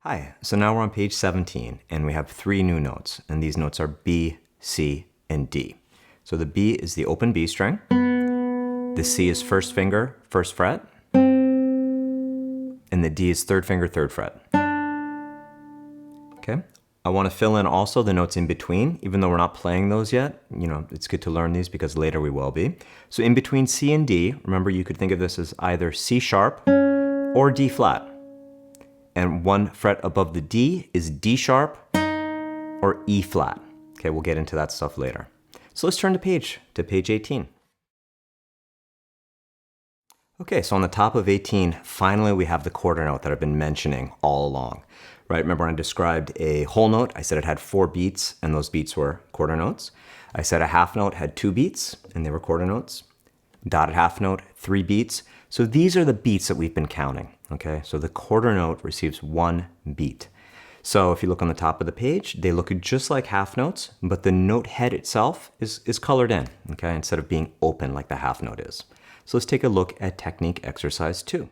Hi, so now we're on page 17 and we have three new notes, and these notes are B, C, and D. So the B is the open B string, the C is first finger, first fret, and the D is third finger, third fret. Okay, I want to fill in also the notes in between, even though we're not playing those yet. You know, it's good to learn these because later we will be. So in between C and D, remember you could think of this as either C sharp or D flat. And one fret above the D is D sharp or E flat. Okay, we'll get into that stuff later. So let's turn to page 18. Okay, so on the top of 18, finally we have the quarter note that I've been mentioning all along. Right, remember when I described a whole note, I said it had 4 beats, and those beats were quarter notes. I said a half note had 2 beats, and they were quarter notes. Dotted half note, 3 beats. So these are the beats that we've been counting, okay? So the quarter note receives 1 beat. So if you look on the top of the page, they look just like half notes, but the note head itself is colored in, okay? Instead of being open like the half note is. So let's take a look at technique exercise 2.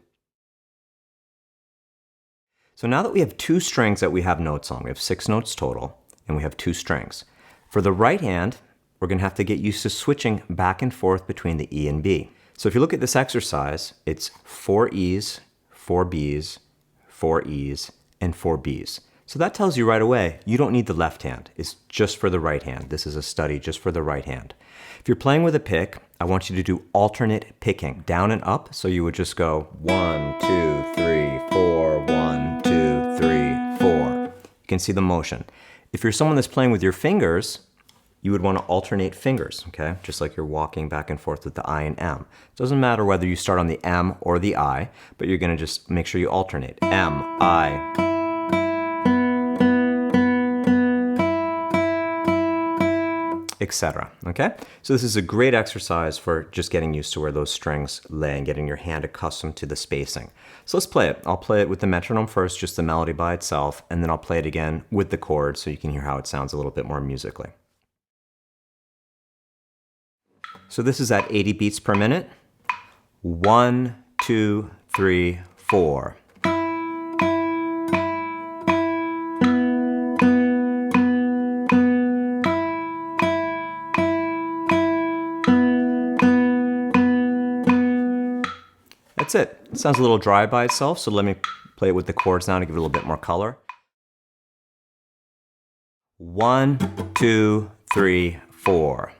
So now that we have 2 strings that we have notes on, we have 6 notes total, and we have 2 strings. For the right hand, we're gonna have to get used to switching back and forth between the E and B. So if you look at this exercise, it's 4 E's, 4 B's, 4 E's, and 4 B's. So that tells you right away, you don't need the left hand. It's just for the right hand. This is a study just for the right hand. If you're playing with a pick, I want you to do alternate picking, down and up. So you would just go 1, 2, 3, 4, 1, 2, 3, 4. You can see the motion. If you're someone that's playing with your fingers, you would want to alternate fingers, okay? Just like you're walking back and forth with the I and M. It doesn't matter whether you start on the M or the I, but you're gonna just make sure you alternate. M, I. Etc. Okay? So this is a great exercise for just getting used to where those strings lay and getting your hand accustomed to the spacing. So let's play it. I'll play it with the metronome first, just the melody by itself, and then I'll play it again with the chords so you can hear how it sounds a little bit more musically. So this is at 80 beats per minute. 1, 2, 3, 4. That's it. It sounds a little dry by itself, so let me play it with the chords now to give it a little bit more color. 1, 2, 3, 4.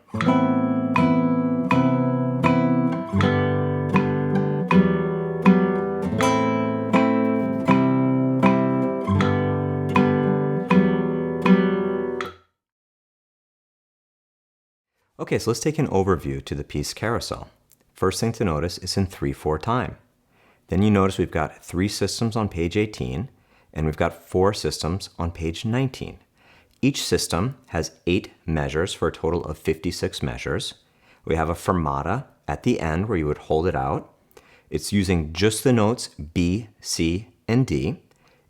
Okay, so let's take an overview to the piece Carousel. First thing to notice is in 3/4 time. Then you notice we've got 3 systems on page 18, and we've got 4 systems on page 19. Each system has 8 measures for a total of 56 measures. We have a fermata at the end where you would hold it out. It's using just the notes B, C, and D.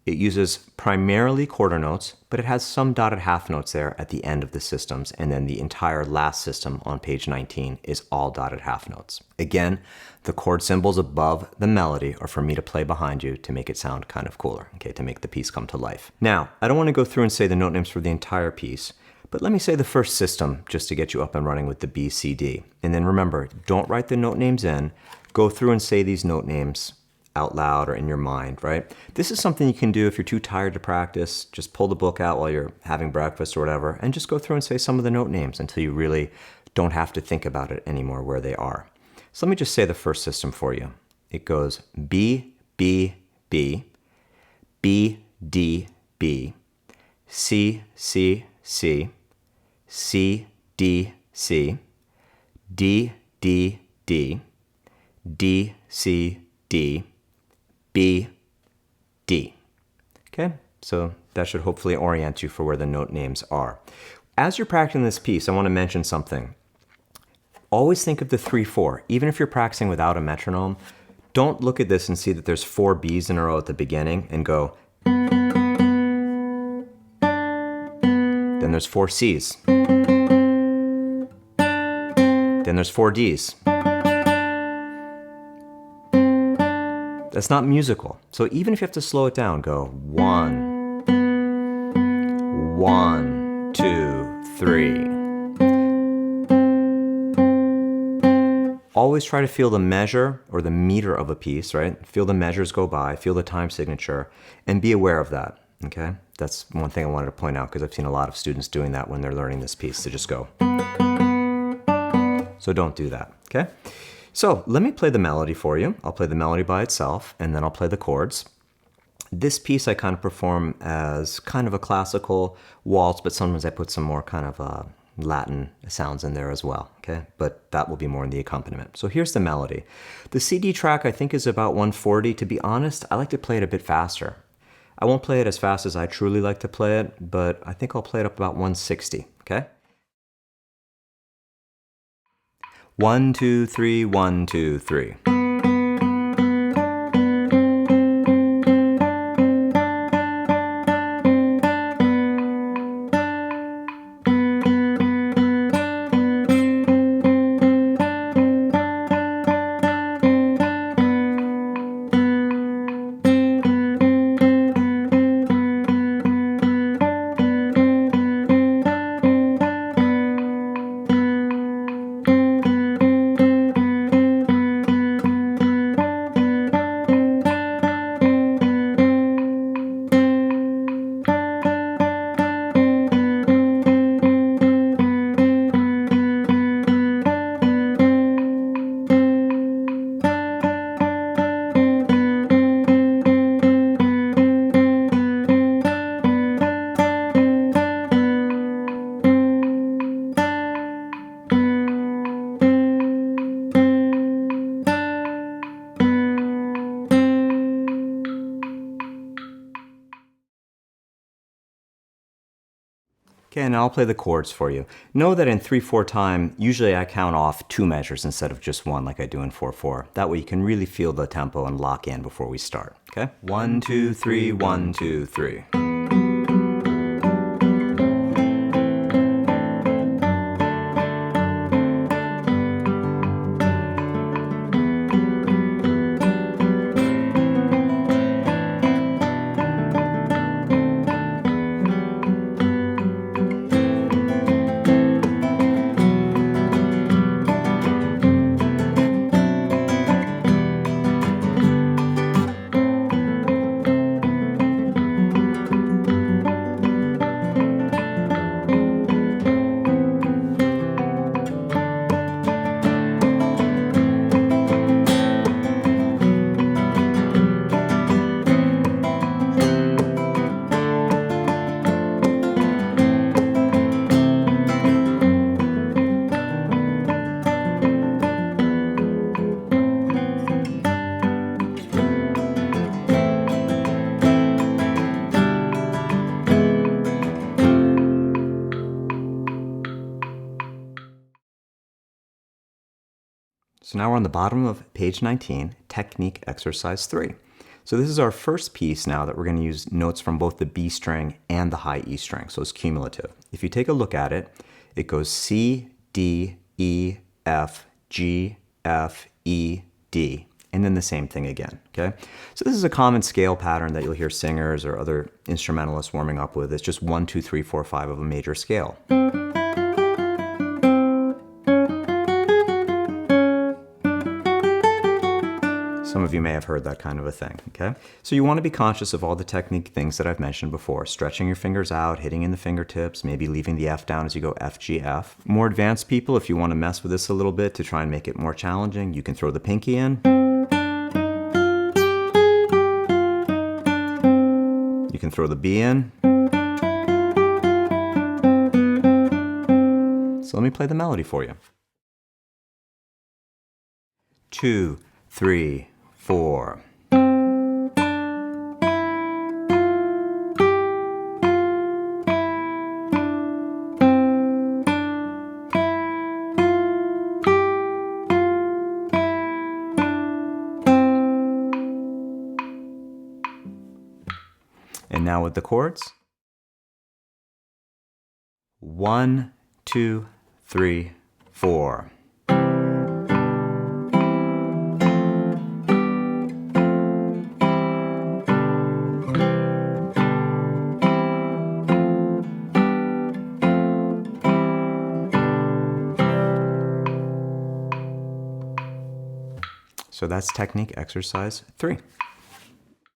It uses primarily quarter notes, but it has some dotted half notes there at the end of the systems, and then the entire last system on page 19 is all dotted half notes. Again, the chord symbols above the melody are for me to play behind you to make it sound kind of cooler, okay, to make the piece come to life. Now, I don't want to go through and say the note names for the entire piece, but let me say the first system just to get you up and running with the B, C, D. And then remember, don't write the note names in, go through and say these note names out loud or in your mind, right? This is something you can do if you're too tired to practice. Just pull the book out while you're having breakfast or whatever, and just go through and say some of the note names until you really don't have to think about it anymore where they are. So let me just say the first system for you. It goes B, B, B, B, D, B, C, C, C, C, D, C, D, D, D, D, C, D, B, D. Okay, so that should hopefully orient you for where the note names are. As you're practicing this piece, I want to mention something. Always think of the 3/4. Even if you're practicing without a metronome, don't look at this and see that there's 4 B's in a row at the beginning and go, then there's 4 C's, then there's 4 D's. That's not musical. So even if you have to slow it down, go 1, 1, 2, 3. Always try to feel the measure or the meter of a piece, right? Feel the measures go by, feel the time signature, and be aware of that, okay? That's one thing I wanted to point out because I've seen a lot of students doing that when they're learning this piece, to just go. So don't do that, okay? So let me play the melody for you. I'll play the melody by itself, and then I'll play the chords. This piece I kind of perform as kind of a classical waltz, but sometimes I put some more kind of Latin sounds in there as well, okay? But that will be more in the accompaniment. So here's the melody. The CD track I think is about 140. To be honest, I like to play it a bit faster. I won't play it as fast as I truly like to play it, but I think I'll play it up about 160, okay? 1, 2, 3, 1, 2, 3. Okay, and I'll play the chords for you. Know that in 3/4 time, usually I count off 2 measures instead of just 1 like I do in 4/4. That way you can really feel the tempo and lock in before we start, okay? 1, 2, 3, 1, 2, 3. So now we're on the bottom of page 19, Technique Exercise 3. So this is our first piece now that we're going to use notes from both the B string and the high E string, so it's cumulative. If you take a look at it, it goes C, D, E, F, G, F, E, D, and then the same thing again, okay? So this is a common scale pattern that you'll hear singers or other instrumentalists warming up with. It's just 1, 2, 3, 4, 5 of a major scale. Some of you may have heard that kind of a thing, okay? So you want to be conscious of all the technique things that I've mentioned before. Stretching your fingers out, hitting in the fingertips, maybe leaving the F down as you go F, G, F. More advanced people, if you want to mess with this a little bit to try and make it more challenging, you can throw the pinky in. You can throw the B in. So let me play the melody for you. 2, 3, 4. And now with the chords. 1, 2, 3, 4. So that's technique exercise 3.